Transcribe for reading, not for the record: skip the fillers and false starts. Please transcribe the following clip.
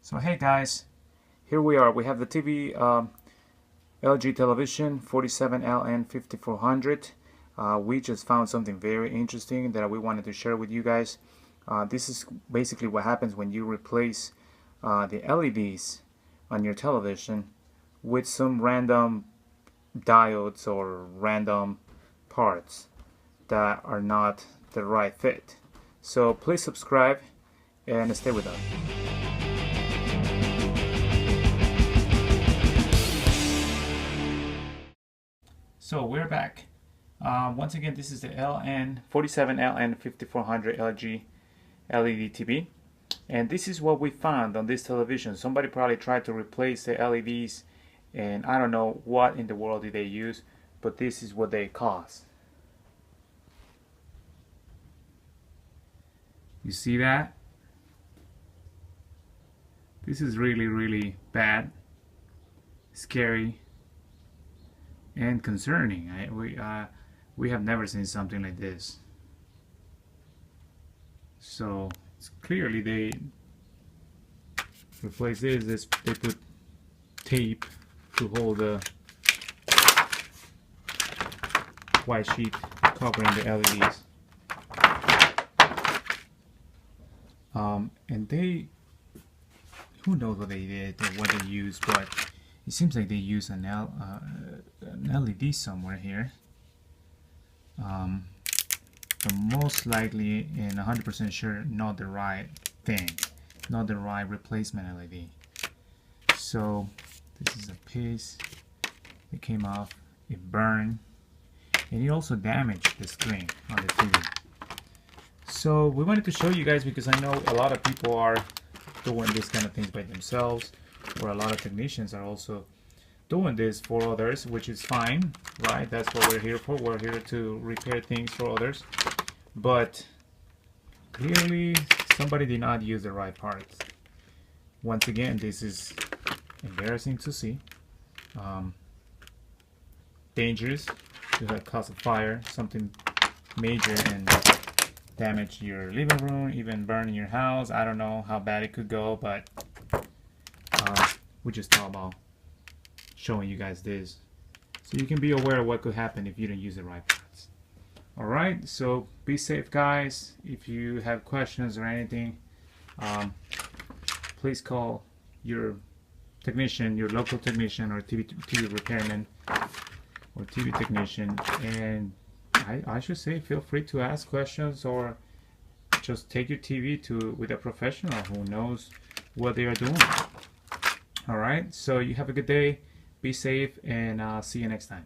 So hey guys, here we are. We have the TV LG television 47LN5400. We just found something very interesting that we wanted to share with you guys. This is basically what happens when you replace the LEDs on your television with some random diodes or random parts that are not the right fit. So please subscribe and stay with us. So we're back. Once again, this is the 47LN5400 LG LED TV, and this is what we found on this television. Somebody probably tried to replace the LEDs, and I don't know what in the world did they use, but this is what they cost. You see that? This is really bad, scary, and concerning. We have never seen something like this. So it's clearly they replace this. They put tape to hold the white sheet covering the LEDs, and who knows what they did or what they used, but it seems like they use an LED somewhere here. But most likely, and 100% sure, not the right thing, not the right replacement LED. So this is a piece that came off. It burned, and it also damaged the screen on the TV. So we wanted to show you guys because I know a lot of people are doing this kind of things by themselves, or a lot of technicians are also doing this for others, which is fine, right? That's what we're here for. We're here to repair things for others. But clearly somebody did not use the right parts. Once again, this is embarrassing to see. Dangerous. It could cause a fire, something major, and damage your living room, even burn your house. I don't know how bad it could go, but we just thought about showing you guys this so you can be aware of what could happen if you don't use the right parts. Alright, so be safe guys. If you have questions or anything, please call your technician, your local technician, or TV repairman or TV technician, and I should say feel free to ask questions, or just take your TV with a professional who knows what they are doing. Alright, so you have a good day, be safe, and see you next time.